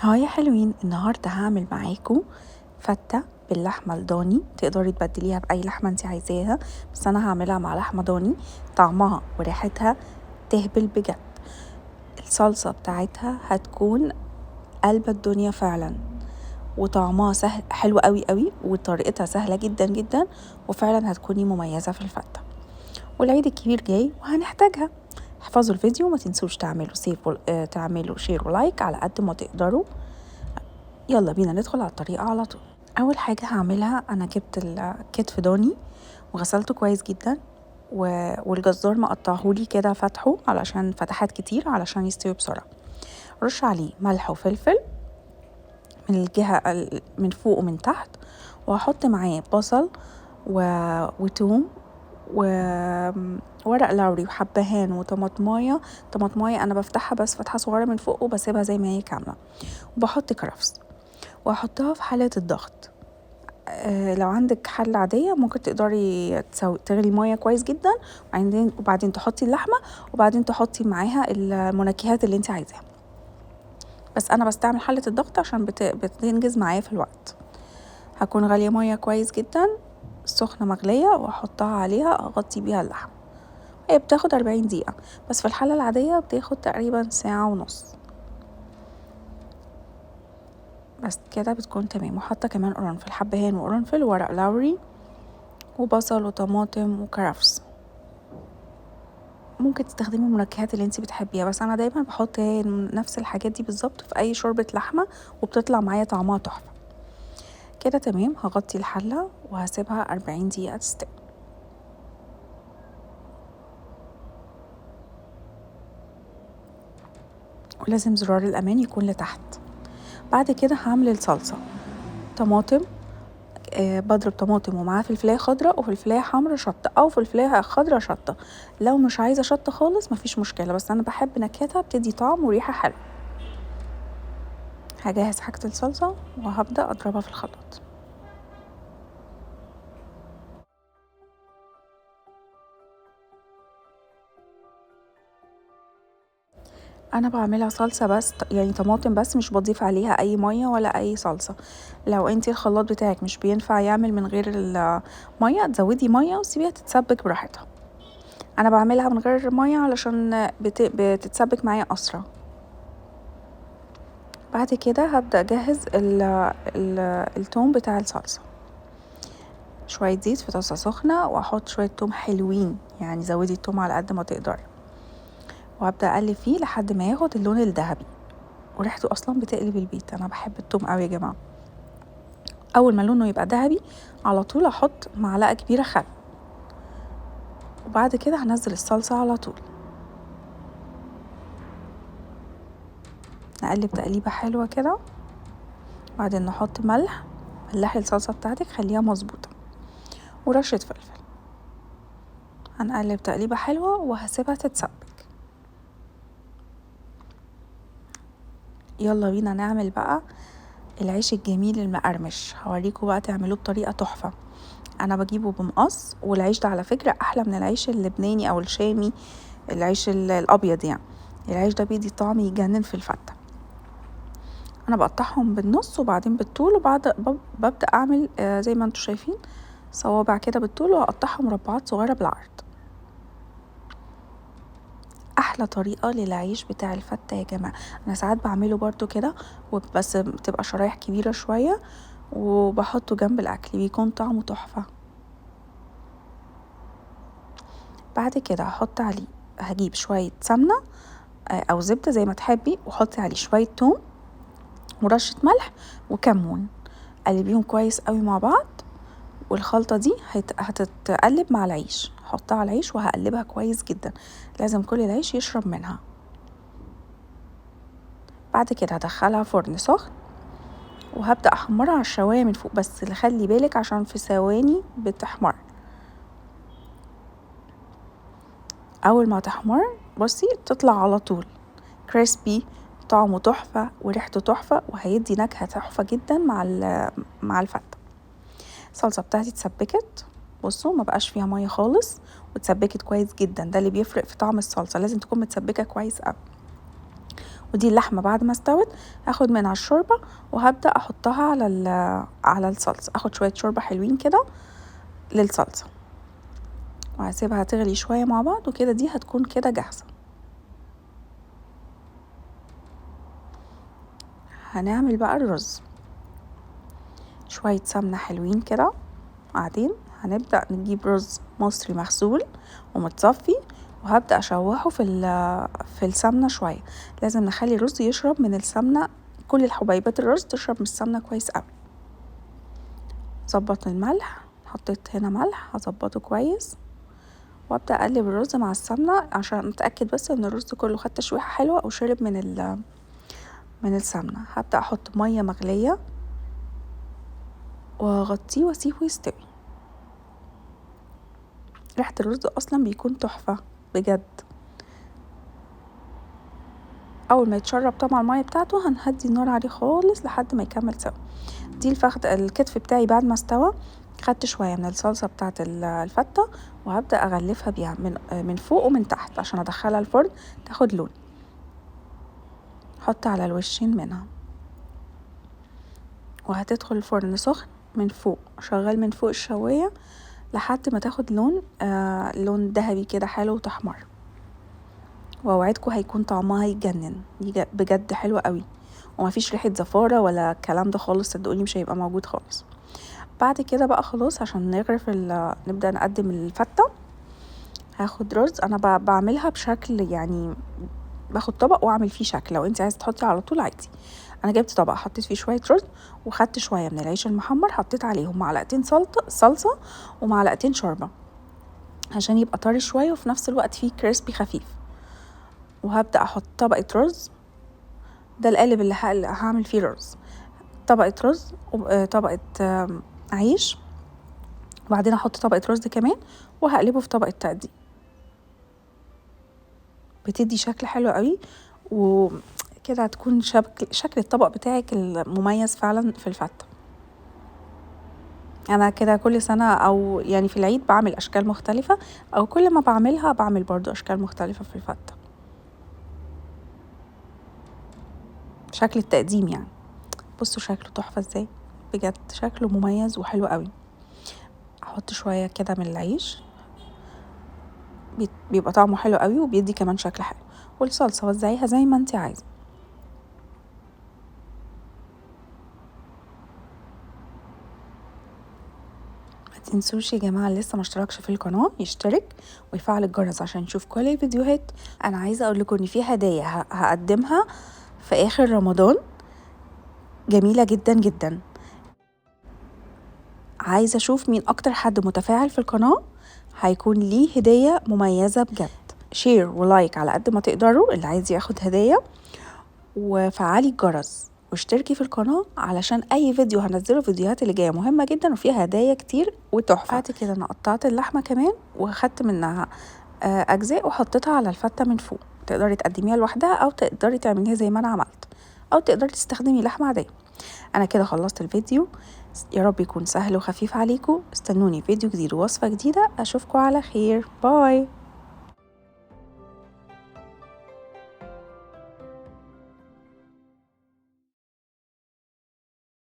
هاي يا حلوين، النهاردة هعمل معاكم فتة باللحمة الضاني. تقدري تبدليها بأي لحمة انت عايزاها، بس أنا هعملها مع لحمة ضاني. طعمها وريحتها تهبل بجد. الصلصة بتاعتها هتكون قلب الدنيا فعلا، وطعمها سهل حلو قوي قوي، وطريقتها سهلة جدا جدا، وفعلا هتكوني مميزة في الفتة. والعيد الكبير جاي وهنحتاجها. احفظوا الفيديو، ما تنسوش تعملوا سيف تعملوا شير ولايك على قد ما تقدروا. يلا بينا ندخل على الطريقة على طول. أول حاجة هعملها، أنا جبت الكتف ضاني وغسلته كويس جدا، والجزار مقطعهولي كده فتحه علشان فتحات كتير علشان يستوي بسرعة. رش عليه ملح وفلفل من الجهة من فوق ومن تحت، وهحط معاه بصل وتوم وورق لوري وحبهان وطماطمايه. طماطمايه انا بفتحها بس فتحه صغيره من فوق وبسيبها زي ما هي كامله، وبحط كرفس واحطها في حالة الضغط. لو عندك حلة عادية ممكن تقدري تغلي مية كويس جدا، وبعدين تحطي اللحمة، وبعدين تحطي معاها المنكهات اللي انت عايزاها. بس انا بستعمل حلة الضغط عشان بتنجز معايا في الوقت. هكون غالية مية كويس جدا سخنة مغلية، واحطها عليها اغطي بيها اللحمة. هي بتاخد 40 دقيقة، بس في الحلة العادية بتاخد تقريبا ساعة ونص. بس كده بتكون تمام. وحاطة كمان قرنفل، حبهان وقرنفل وورق لوري وبصل وطماطم وكرفس. ممكن تستخدمي المنكهات اللي انت بتحبيها، بس انا دايما بحط نفس الحاجات دي بالظبط في اي شوربة لحمة، وبتطلع معايا طعمها تحفة. كده تمام. هغطي الحلة وهسيبها 40 دقيقة تستوي. ولازم زرار الامان يكون لتحت. بعد كده هعمل الصلصة. طماطم، بضرب طماطم ومعاها فلفلاية خضراء وفلفلاية حمرا شطة، او فلفلاية خضراء شطة. لو مش عايزة شطة خالص مفيش مشكلة، بس انا بحب نكهتها بتدي طعم وريحة حلوة. هجهز حاجة الصلصة وهبدأ اضربها في الخلاط. انا بعملها صلصة بس، يعني طماطم بس، مش بضيف عليها اي مية ولا اي صلصة. لو انتي الخلاط بتاعك مش بينفع يعمل من غير المية، تزودي مية وسيبيها تتسبك براحتها. انا بعملها من غير مية علشان بتتسبك معايا اسرع. بعد كده هبدأ اجهز التوم بتاع الصلصة. شوية زيت في طاسة سخنة، واحط شوية توم حلوين، يعني زودي التوم على قد ما تقدري، وهبدأ اقلب فيه لحد ما ياخد اللون الذهبي، وريحته اصلا بتقلب البيت. انا بحب التوم قوي يا جماعة. اول ما لونه يبقى ذهبي على طول احط معلقة كبيرة خل، وبعد كده هنزل الصلصة على طول. نقلب تقليبة حلوة كده، بعدين نحط ملح. ملحي الصلصة بتاعتك خليها مظبوطة، ورشة فلفل. هنقلب تقليبة حلوة وهسيبها تتسبك. يلا بينا نعمل بقى العيش الجميل المقرمش. هوريكم بقى تعملوه بطريقة تحفة. انا بجيبه بمقص، والعيش ده على فكرة احلى من العيش اللبناني او الشامي، العيش الابيض يعني. العيش ده بيدي طعم يجنن في الفتة. انا بقطعهم بالنص وبعدين بالطول، وبعد ببدأ اعمل زي ما انتوا شايفين صوابع كده بالطول، وهقطعها مربعات صغيرة بالعرض. احلى طريقة للعيش بتاع الفتة يا جماعة. انا ساعات بعمله برضو كده، بس بتبقى شرايح كبيرة شوية، وبحطه جنب الاكل بيكون طعمه تحفة. بعد كده هحط عليه، هجيب شوية سمنة او زبدة زي ما تحبي، وحطي عليه شوية توم ورشة ملح وكمون. قلبيهم كويس قوي مع بعض، والخلطة دي هتتقلب مع العيش. هحطها على العيش وهقلبها كويس جدا، لازم كل العيش يشرب منها. بعد كده هدخلها فرن سخن، وهبدأ احمرها على الشواية من فوق، بس خلي بالك عشان في ثواني بتحمر. اول ما تحمر بصي تطلع على طول كريسبي، طعمه تحفة وريحته تحفة، وهيدي نكهة تحفة جدا مع الفتة. الصلصة بتاعتي اتسبكت، بصوا ما بقاش فيها مية خالص، واتسبكت كويس جدا. ده اللي بيفرق في طعم الصلصة، لازم تكون متسبكة كويس قوي. ودي اللحمة بعد ما استوت هاخد منها الشوربة وهبدأ احطها على الصلصة. اخد شوية شوربة حلوين كده للصلصة وهسيبها تغلي شوية مع بعض، وكده دي هتكون كده جاهزة. هنعمل بقى الرز، شوية سمنة حلوين كده. بعدين هنبدأ نجيب رز مصري مغسول ومتصفي، وهبدأ اشوحه في السمنة شوية. لازم نخلي الرز يشرب من السمنة، كل الحبيبات الرز تشرب من السمنة كويس قوي. ظبط الملح، حطيت هنا ملح هظبطه كويس، وابدأ اقلب الرز مع السمنة عشان اتأكد بس ان الرز كله خد تشويحة حلوة او شرب من السمنة. هبدأ احط مية مغلية واغطيه واسيبه يستوي. ريحة الرز اصلا بيكون تحفة بجد. اول ما يتشرب طبعا المية بتاعته هنهدي النار عليه خالص لحد ما يكمل سوا. دي الكتف بتاعي بعد ما استوى، خدت شوية من الصلصة بتاعة الفتة وهبدأ اغلفها بيها من فوق ومن تحت عشان ادخلها الفرن تاخد لون. حط على الوشين منها وهتدخل الفرن سخن من فوق، شغال من فوق الشواية لحد ما تاخد لون ذهبي كده حلو وتحمر. واوعدكم هيكون طعمها يجنن بجد، حلوة قوي ومفيش ريحة زفارة ولا الكلام ده خالص، صدقوني مش هيبقى موجود خالص. بعد كده بقى خلاص عشان نغرف نبدأ نقدم الفتة. هاخد رز، انا بعملها بشكل يعني باخد طبق واعمل فيه شكل، لو انت عايزه تحطي على طول عادي. انا جبت طبق حطيت فيه شويه رز وخدت شويه من العيش المحمر حطيت عليهم معلقتين صلصه ومعلقتين شوربه عشان يبقى طري شويه وفي نفس الوقت فيه كريسبي خفيف. وهبدا احط طبقه رز، ده القالب اللي هعمل فيه رز، طبقه رز وطبقه عيش، وبعدين احط طبقه رز كمان وهقلبه في طبقه تقديم. بتدي شكل حلو قوي وكده هتكون شكل الطبق بتاعك المميز فعلا في الفتة. انا كده كل سنة او يعني في العيد بعمل اشكال مختلفة، او كل ما بعملها بعمل برضو اشكال مختلفة في الفتة. شكل التقديم يعني بصوا شكله تحفة ازاي، بجد شكله مميز وحلو قوي. احط شوية كده من العيش بيبقى طعمه حلو قوي وبيدي كمان شكل حلو، والصلصة وزعيها زي ما انت عايزة. متنسوش يا جماعة اللي لسه مشتركش في القناة يشترك ويفعل الجرس عشان يشوف كل الفيديوهات. انا عايزة اقول لكم ان في هدايا هقدمها في اخر رمضان جميلة جدا جدا. عايزة اشوف مين اكتر حد متفاعل في القناة هيكون ليه هدية مميزة بجد. شير ولايك على قد ما تقدروا اللي عايز ياخد هدية، وفعلي الجرس واشتركي في القناة علشان اي فيديو هنزله. فيديوهات اللي جاية مهمة جدا وفيها هدايا كتير وتحفة. بعد كده انا قطعت اللحمة كمان واخدت منها اجزاء وحطيتها على الفتة من فوق. تقدري تقدميها لوحدها او تقدري تعمليها زي ما انا عملت، او تقدري تستخدمي لحمة عادية. انا كده خلصت الفيديو، يا رب يكون سهل وخفيف عليكم. استنوني فيديو جديد ووصفة جديدة، اشوفكم على خير، باي.